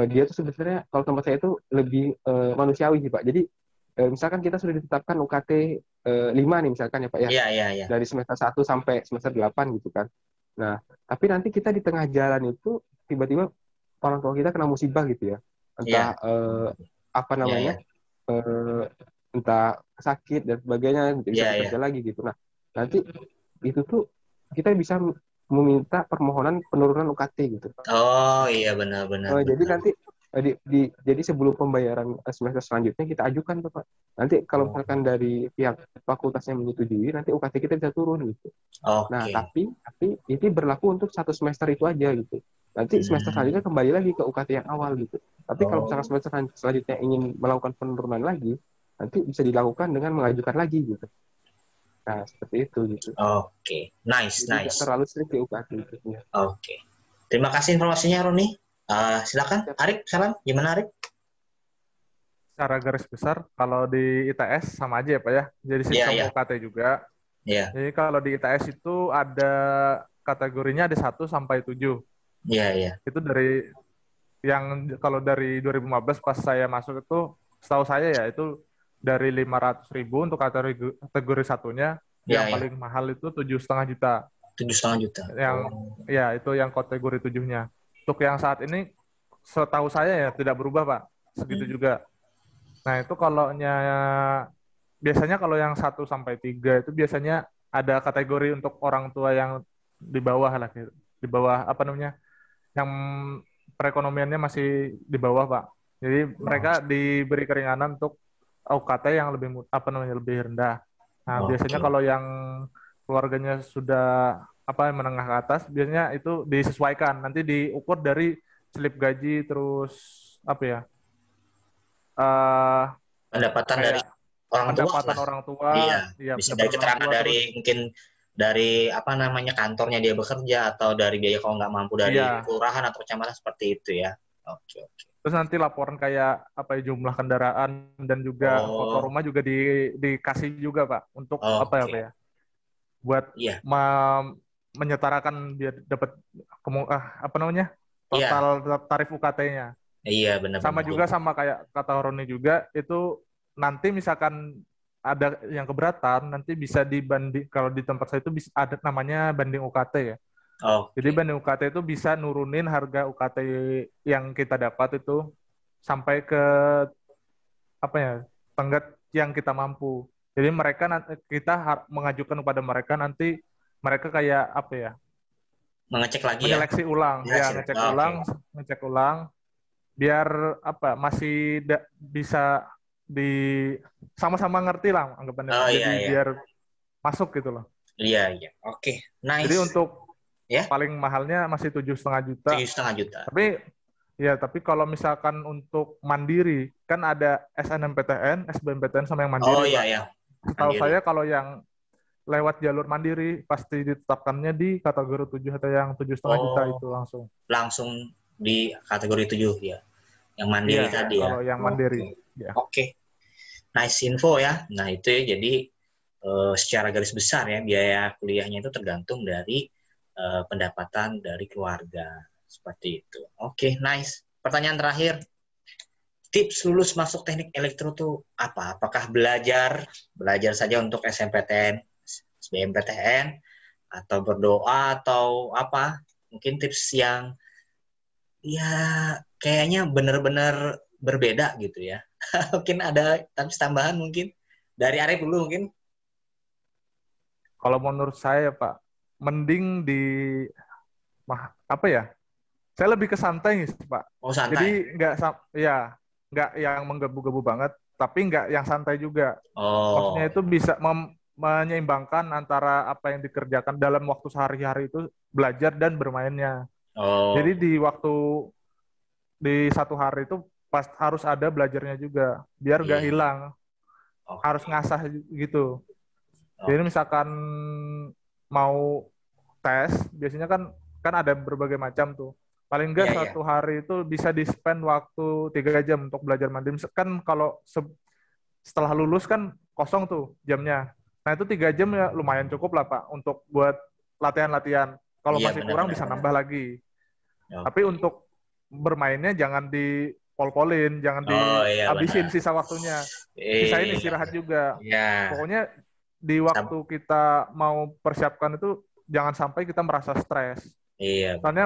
dia tuh sebenarnya, kalau tempat saya itu lebih manusiawi sih, Pak. Jadi, misalkan kita sudah ditetapkan UKT 5 nih misalkan ya Pak ya, Iya, iya, iya. dari semester 1 sampai semester 8 gitu kan. Nah, tapi nanti kita di tengah jalan itu tiba-tiba orang tua kita kena musibah gitu ya. Entah Iya, apa iya, iya. namanya, eh, entah sakit dan sebagainya, tidak bisa Iya, iya. bekerja lagi gitu. Nah, nanti itu tuh kita bisa meminta permohonan penurunan UKT gitu. Oh, iya, benar, benar, Jadi benar. nanti jadi sebelum pembayaran semester selanjutnya kita ajukan tuh Pak. Nanti kalau Oh, misalkan dari pihak fakultasnya menyetujui, nanti UKT kita bisa turun gitu. Nah, oke. tapi ini berlaku untuk satu semester itu aja gitu. Nanti semester Hmm. selanjutnya kembali lagi ke UKT yang awal gitu. Tapi kalau misalkan Oh, semester selanjutnya ingin melakukan penurunan lagi, nanti bisa dilakukan dengan mengajukan lagi gitu. Nah, seperti itu gitu. oke. Nice, Jadi nggak nice. terlalu strict di UKT gitu ya. Oke. Terima kasih informasinya, Roni. Silakan, Siap. Arif, salam. Gimana, Arif? Secara garis besar, kalau di ITS sama aja ya Pak ya. Jadi Iya, sistem iya, UKT juga. iya, Jadi kalau di ITS itu ada kategorinya ada 1 sampai 7. iya, iya. Itu dari yang kalau dari 2015 pas saya masuk itu, setahu saya ya itu dari 500.000 untuk kategori satunya, Iya, yang iya. paling mahal itu 7,5 juta. 7,5 juta. Yang Oh, ya itu yang kategori 7-nya. Untuk yang saat ini setahu saya ya tidak berubah Pak, segitu hmm. juga. Nah itu kalau biasanya kalau yang 1 sampai 3 itu biasanya ada kategori untuk orang tua yang di bawah lah, gitu. Di bawah apa namanya, yang perekonomiannya masih di bawah Pak. Jadi Oh, mereka diberi keringanan untuk UKT yang apa namanya, lebih rendah. Nah biasanya oke. kalau yang keluarganya sudah apa, menengah ke atas, biasanya itu disesuaikan, nanti diukur dari slip gaji, terus apa ya, eh Pendapatan dari kayak orang tua pendapatan lah. orang tua, Iya, ya bisa dari pendapatan orang keterangan tua, dari terus mungkin dari apa namanya kantornya dia bekerja atau dari biaya kalau nggak mampu dari iya, kelurahan atau kecamatan seperti itu ya. Oke, oke. terus nanti laporan kayak apa ya, jumlah kendaraan dan juga foto Oh, rumah juga dikasih juga Pak, untuk apa oke. ya, buat Iya, menyetarakan biar dapat apa namanya, iya, total tarif UKT-nya. iya, Sama benar-benar. juga sama kayak kata Roni juga, itu nanti misalkan ada yang keberatan, nanti bisa dibanding, kalau di tempat saya itu bisa ada namanya banding UKT ya. Jadi Oke. banding UKT itu bisa nurunin harga UKT yang kita dapat itu sampai ke apa ya, tenggat yang kita mampu. Jadi mereka kita mengajukan kepada mereka, nanti mereka kayak apa ya, Mengecek lagi ya. menyeleksi ulang, ya Hasil. ngecek Oke. ulang, ngecek ulang, biar apa, masih bisa di sama-sama ngerti lah anggapannya Pak. Oh, Jadi iya, iya. biar masuk gitu loh. Iya, iya. Oke. Jadi Nice. untuk Ya, paling mahalnya masih 7,5 juta. 7,5 juta. Tapi ya, tapi kalau misalkan untuk mandiri kan ada SNMPTN, SBMPTN sama yang Oh, mandiri iya, Pak. iya. Setahu Mandiri. saya kalau yang lewat jalur mandiri pasti ditetapkannya di kategori 7 atau yang 7,5 juta Oh, itu langsung. langsung di kategori 7 ya. Yang mandiri Iya, tadi ya. kalau yang mandiri. Oke. Ya. Oke. Nice info ya. Nah, itu ya jadi secara garis besar ya biaya kuliahnya itu tergantung dari pendapatan dari keluarga. Seperti itu. Oke, nice. Pertanyaan terakhir. Tips lulus masuk teknik elektro tuh apa? Apakah belajar saja untuk SMPTN, SBMPTN, atau berdoa atau apa? Mungkin tips yang ya kayaknya benar-benar berbeda gitu ya. Mungkin ada tips tambahan mungkin dari Arif dulu mungkin. Kalau menurut saya Pak, mending apa ya? Saya lebih ke santai sih Pak. Mau santai. Jadi ya nggak yang menggebu-gebu banget, tapi nggak yang santai juga. Maksudnya Oh, itu bisa menyeimbangkan antara apa yang dikerjakan dalam waktu sehari-hari itu, belajar dan bermainnya. oh, Jadi di satu hari itu pas harus ada belajarnya juga, biar nggak iya. hilang, harus Oke, ngasah gitu. Jadi oke. misalkan mau tes, biasanya kan kan ada berbagai macam tuh. Paling Iya, enggak iya. satu hari itu bisa di-spend waktu 3 jam untuk belajar mandiri. Kan kalau setelah lulus kan kosong tuh jamnya. Nah itu 3 jam ya lumayan cukup lah Pak untuk buat latihan-latihan. Kalau Iya, masih benar kurang benar bisa benar. nambah lagi. Tapi Oke. untuk bermainnya jangan pol-polin, jangan Oh iya dihabisin benar. sisa waktunya. Sisain Iya. istirahat juga. Iya. Pokoknya di waktu kita mau persiapkan itu jangan sampai kita merasa stres. Iya benar. Soalnya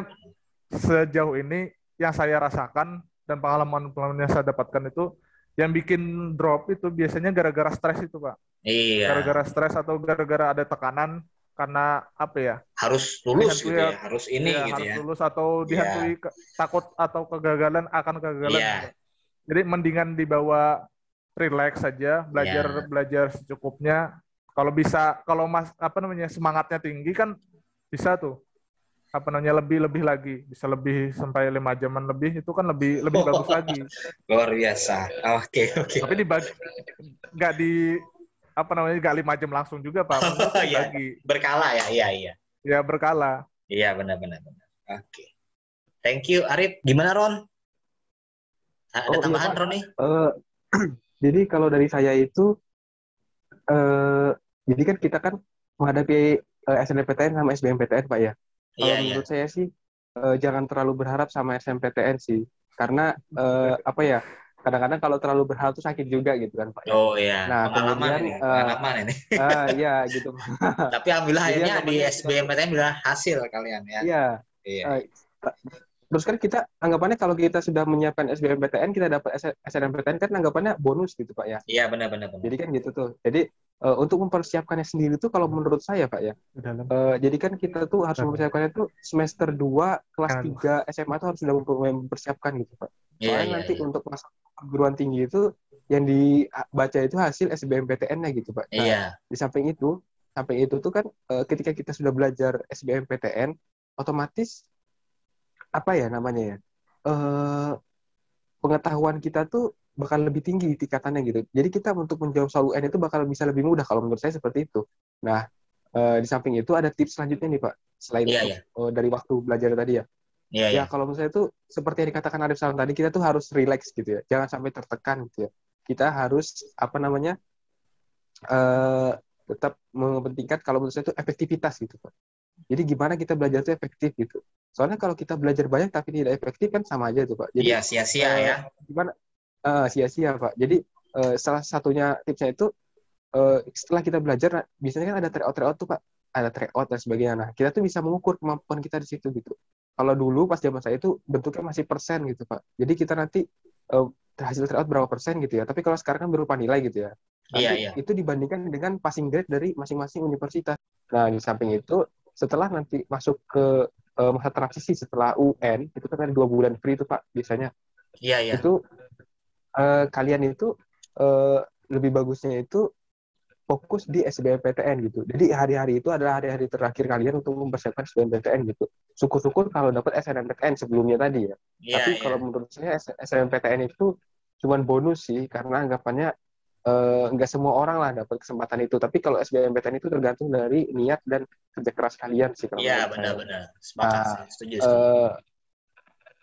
sejauh ini yang saya rasakan dan pengalaman-pengalaman yang saya dapatkan itu yang bikin drop itu biasanya gara-gara stres itu, Pak. Iya. Gara-gara stres atau gara-gara ada tekanan karena apa ya? Harus lulus Dihantui gitu ya, harus ya ini gitu harus ya. lulus atau Iya. dihantui takut atau kegagalan akan kegagalan gitu. Iya. Jadi mendingan dibawa relax saja, belajar Iya. belajar secukupnya. Kalau bisa, kalau semangatnya tinggi kan bisa tuh lebih lagi, bisa lebih sampai 5 jaman lebih, itu kan lebih lebih bagus lagi. Luar biasa. Oke, oke. Tapi dibagi, nggak di nggak 5 jam langsung juga, Pak. Maksudnya itu Iya, dibagi, berkala ya. Iya, iya. ya berkala. Iya, benar-benar. Oke. Thank you, Arif. Gimana, Ron? Ada Oh iya tambahan, Pak. Ron nih? Jadi kalau dari saya itu, jadi kan kita kan menghadapi SNMPTN sama SBMPTN Pak ya. Kalau Iya, iya. menurut saya sih jangan terlalu berharap sama SNMPTN sih, karena apa ya, kadang-kadang kalau terlalu berharap tuh sakit juga gitu kan Pak ya. Oh iya, Nah pengalaman kemudian ini, pengalaman ini. ya gitu. Tapi alhamdulillah Jadi akhirnya di anggapannya kita tuh, SBMPTN bilang hasil kalian ya. iya. Iya, eh, Terus kan kita anggapannya kalau kita sudah menyiapkan SBMPTN, kita dapat SNMPTN kan anggapannya bonus gitu Pak ya. iya benar-benar. Jadi kan gitu tuh. Jadi untuk mempersiapkannya sendiri tuh kalau menurut saya Pak ya, jadi kan kita tuh harus mempersiapkannya tuh semester 2 kelas 3 SMA tuh harus sudah mempersiapkan gitu Pak. Iya, Soalnya iya, nanti iya. untuk masuk perguruan tinggi itu yang dibaca itu hasil SBMPTN-nya gitu Pak. Nah, Iya, di samping itu tuh kan ketika kita sudah belajar SBMPTN, otomatis apa ya namanya ya? Pengetahuan kita tuh bakal lebih tinggi tingkatannya gitu. Jadi kita untuk menjawab soal UN itu bakal bisa lebih mudah kalau menurut saya seperti itu. Nah, di samping itu ada tips selanjutnya nih Pak, selain iya, untuk iya. dari waktu belajar tadi ya. Iya, Ya iya. kalau menurut saya itu seperti yang dikatakan Arif Salam tadi, kita tuh harus relax gitu ya. Jangan sampai tertekan gitu ya. Kita harus apa namanya? eh, Tetap mementingkan kalau menurut saya itu efektivitas gitu Pak. Jadi gimana kita belajar itu efektif gitu. Soalnya kalau kita belajar banyak tapi tidak efektif kan sama aja tuh Pak. Jadi Iya, sia-sia ya. gimana sia-sia Pak. Jadi salah satunya tipsnya itu setelah kita belajar biasanya kan ada tryout tuh Pak. Ada tryout dan sebagainya. Nah, kita tuh bisa mengukur kemampuan kita di situ gitu. Kalau dulu pas zaman saya itu bentuknya masih persen gitu Pak. Jadi kita nanti hasil tryout berapa persen gitu ya. Tapi kalau sekarang kan berupa nilai gitu ya. Iya, Nanti iya. itu dibandingkan dengan passing grade dari masing-masing universitas. Nah, di samping itu setelah nanti masuk ke masa transisi setelah UN, itu kan ada 2 bulan free itu Pak biasanya. Iya, iya. Itu kalian itu lebih bagusnya itu fokus di SBMPTN gitu. Jadi hari-hari itu adalah hari-hari terakhir kalian untuk mempersiapkan SBMPTN gitu. Syukur-syukur kalau dapat SNMPTN sebelumnya tadi ya. Iya, Tapi iya. kalau menurut saya SNMPTN itu cuman bonus sih, karena anggapannya nggak semua orang lah dapat kesempatan itu. Tapi kalau SBMPTN itu tergantung dari niat dan kerja keras kalian sih kalau Iya, menurut saya. benar-benar. Sepakat Nah, sih, setuju.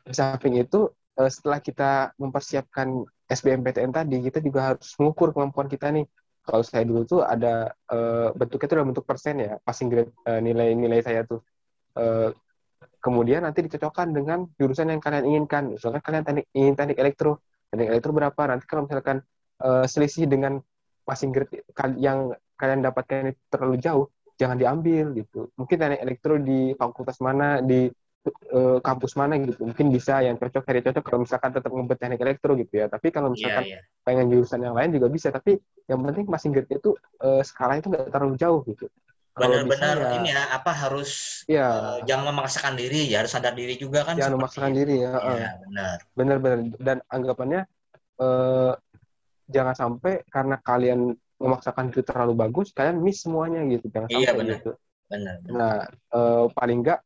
di samping itu setelah kita mempersiapkan SBMPTN tadi, kita juga harus mengukur kemampuan kita nih. Kalau saya dulu tuh ada bentuknya itu dalam bentuk persen ya, passing grade nilai-nilai saya tuh. Kemudian nanti dicocokkan dengan jurusan yang kalian inginkan. Misalkan kalian ingin teknik elektro berapa? Nanti kalau misalkan selisih dengan passing grade yang kalian dapatkan itu terlalu jauh, jangan diambil gitu. Mungkin teknik elektro di fakultas mana, di kampus mana gitu, mungkin bisa yang cocok cari cocok kalau misalkan tetap ngebet teknik elektro gitu ya. Tapi kalau Iya, misalkan iya. pengen jurusan yang lain juga bisa, tapi yang penting passing grade itu skala itu nggak terlalu jauh gitu. Kalau bisa Benar-benar ya, ini ya, apa harus ya jangan memaksakan diri, ya harus sadar diri juga kan jangan seperti memaksakan itu. diri ya. Iya, benar. Benar-benar, dan anggapannya eh, jangan sampai karena kalian memaksakan diri terlalu bagus, kalian miss semuanya gitu, jangan Iya, sampai benar. gitu. Benar, benar. Nah, paling nggak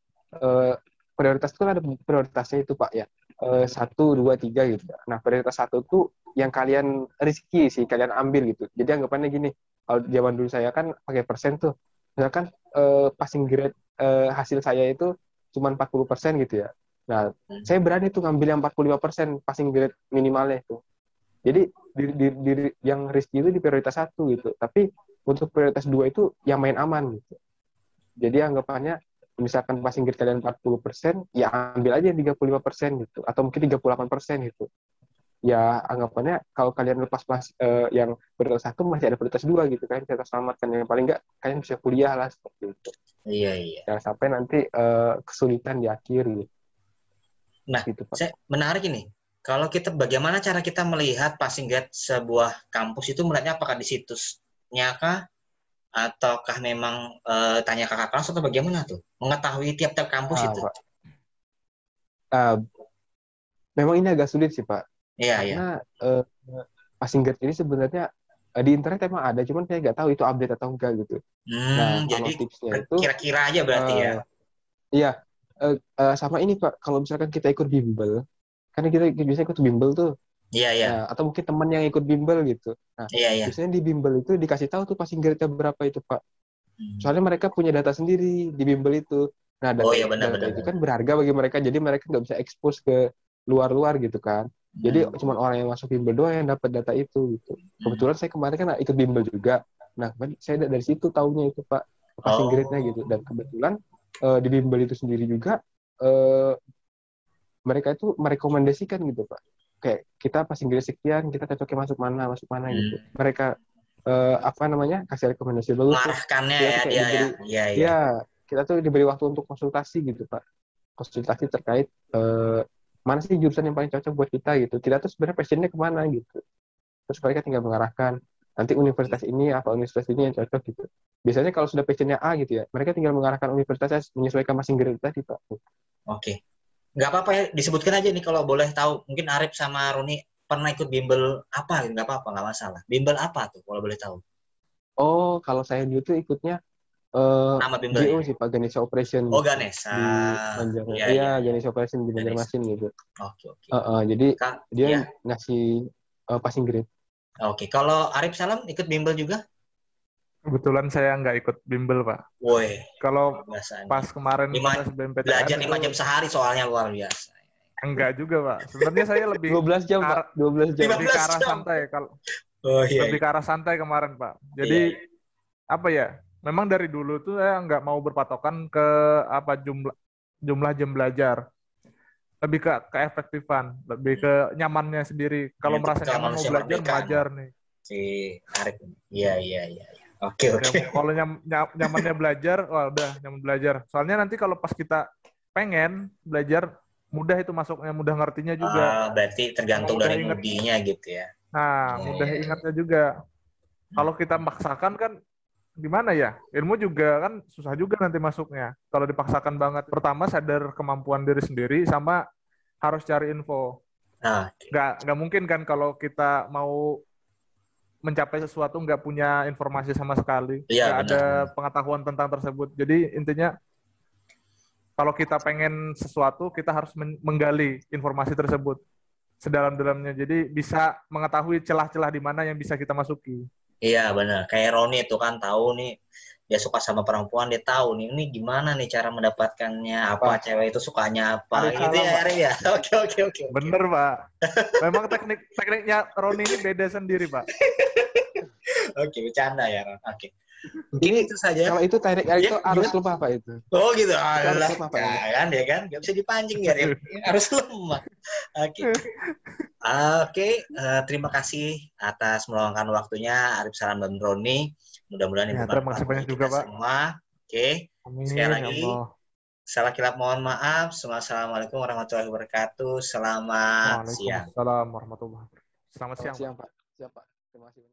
prioritas itu kan ada prioritasnya itu Pak ya. 1, 2, 3 gitu. Nah, prioritas 1 tuh yang kalian risky sih, kalian ambil gitu. Jadi anggapannya gini, kalau zaman dulu saya kan pakai persen tuh. Misalkan passing grade hasil saya itu cuma 40% gitu ya. Nah, saya berani tuh ngambil yang 45% passing grade minimalnya itu. Jadi yang risky itu di prioritas 1 gitu. Tapi untuk prioritas 2 itu yang main aman gitu. Jadi anggapannya misalkan passing grade kalian 40%, ya ambil aja 35% gitu. Atau mungkin 38% gitu. ya anggapannya kalau kalian lepas yang prioritas 1 masih ada prioritas 2 gitu kan, kita selamatkan yang paling nggak kalian bisa kuliah lah seperti itu. Iya, iya. Jangan sampai nanti kesulitan di akhir gitu. Nah, Gitu, Pak. menarik ini. Kalau kita, bagaimana cara kita melihat passing grade sebuah kampus itu, melihatnya apakah di situsnya kah? Ataukah memang tanya kakak kelas atau bagaimana tuh? Mengetahui tiap-tiap kampus Ah, itu. Pak. Memang ini agak sulit sih, Pak. Iya, iya. Karena passing grade ini sebenarnya di internet emang ada, cuman saya nggak tahu itu update atau enggak gitu. Nah, kalau Jadi tipsnya itu, kira-kira aja berarti ya. iya, sama ini Pak, kalau misalkan kita ikut bimbel, karena kita biasanya ikut bimbel tuh, Iya, iya. nah, atau mungkin teman yang ikut bimbel gitu. Nah, Iya, iya. biasanya di bimbel itu dikasih tahu tuh passing grade-nya berapa itu Pak. Soalnya mereka punya data sendiri di bimbel itu. Nah, Oh data, iya, benar, data benar, itu benar. kan berharga bagi mereka, jadi mereka nggak bisa expose ke luar-luar gitu kan. Jadi cuma orang yang masuk bimbel doang yang dapat data itu gitu. Kebetulan saya kemarin kan ikut bimbel juga. Nah, saya dari situ taunya itu Pak, passing grade-nya Oh. gitu. Dan kebetulan di bimbel itu sendiri juga mereka itu merekomendasikan gitu Pak. Kayak kita passing grade sekian, kita cocoknya masuk mana gitu. Mereka apa namanya, kasih rekomendasi bagus tuh. Mengarahkannya Kita ya tuh kayak dia ya. diberi, Iya, iya. ya kita tuh diberi waktu untuk konsultasi gitu Pak. Konsultasi terkait mana sih jurusan yang paling cocok buat kita gitu. Kita tuh sebenarnya passionnya kemana gitu. Terus mereka tinggal mengarahkan, nanti universitas ini apa universitas ini yang cocok gitu. Biasanya kalau sudah passionnya A gitu ya, mereka tinggal mengarahkan universitas yang menyesuaikan masing grade tadi Pak. Oke. Nggak apa-apa ya, disebutkan aja nih kalau boleh tahu. Mungkin Arif sama Roni pernah ikut bimbel apa? Nggak apa-apa, nggak masalah. Bimbel apa tuh kalau boleh tahu? Oh, kalau saya dulu tuh ikutnya Nama GO bimbelnya? sih Pak, Ganesha Operation Oh, gitu Ganesha. di Banjarmasin. Iya, Iya, iya, iya. Ganesha Operation di Ganesha. Banjarmasin gitu. Oke, oke. Jadi Kak, dia ya. ngasih passing grade. Oke. Kalau Arif Salam ikut bimbel juga? Kebetulan saya nggak ikut bimbel, Pak. Woi, Kalau biasa nih. pas kemarin pas Belajar BMPTN 5 itu jam sehari soalnya luar biasa. enggak juga, Pak. Sebenarnya saya lebih 12 jam Pak, 12 jam. lebih ke 15 arah jam. santai kalau Oh iya, lebih iya. ke arah santai kemarin, Pak. Iya, Jadi iya. apa ya? Memang dari dulu tuh saya nggak mau berpatokan ke apa jumlah jam belajar. Lebih ke keefektifan, lebih ke nyamannya sendiri. Ini Kalau merasa tipikal nyaman mau manusia belajar, merdeka nih. belajar nih. Si Arif. Iya, iya, iya. Oke, Ya, oke. kalau nyamannya belajar, wah udah nyaman belajar. Soalnya nanti kalau pas kita pengen belajar, mudah itu masuknya, mudah ngertinya juga, Berarti sama tergantung mudah dari inget. mudinya gitu ya. Nah, Iya, mudah iya, iya. ingatnya juga. Kalau kita maksakan kan gimana ya? Ilmu juga kan susah juga nanti masuknya. Kalau dipaksakan banget, pertama sadar kemampuan diri sendiri sama harus cari info. Nah, Nggak mungkin kan kalau kita mau mencapai sesuatu nggak punya informasi sama sekali, iya nggak ada benar. pengetahuan tentang tersebut. Jadi intinya kalau kita pengen sesuatu, kita harus menggali informasi tersebut sedalam-dalamnya. Jadi bisa mengetahui celah-celah di mana yang bisa kita masuki. Iya benar. Kayak Roni itu kan tahu nih dia suka sama perempuan, dia tahu nih ini gimana nih cara mendapatkannya, apa Wah, cewek itu sukanya apa Arif gitu salam ya, Pak. Arif ya. Oke, oke, oke, oke. Bener, Pak. Memang tekniknya Roni ini beda sendiri, Pak. Oke, bercanda ya, Ron. Oke. Mungkin Ini itu saja. kalau itu teknik Ya, itu arus gimana? lemah Pak itu. Oh gitu, Itu arus alah, lemah Pak itu. kan ya kan, nggak bisa dipancing ya, Rif. Harus lemah. Oke, oke. Terima kasih atas meluangkan waktunya, Arif Salam dan Roni. Mudah-mudahan ini Ya, terima bermanfaat kasih banyak bagi juga, kita Pak. semua. Oke, Amin, sekali ya lagi, Allah. salah kilap mohon maaf. Assalamualaikum warahmatullahi wabarakatuh. Selamat siang. Waalaikumsalam warahmatullahi wabarakatuh. Selamat Selamat siang, Pak. siang Pak. Siap Pak. Terima kasih.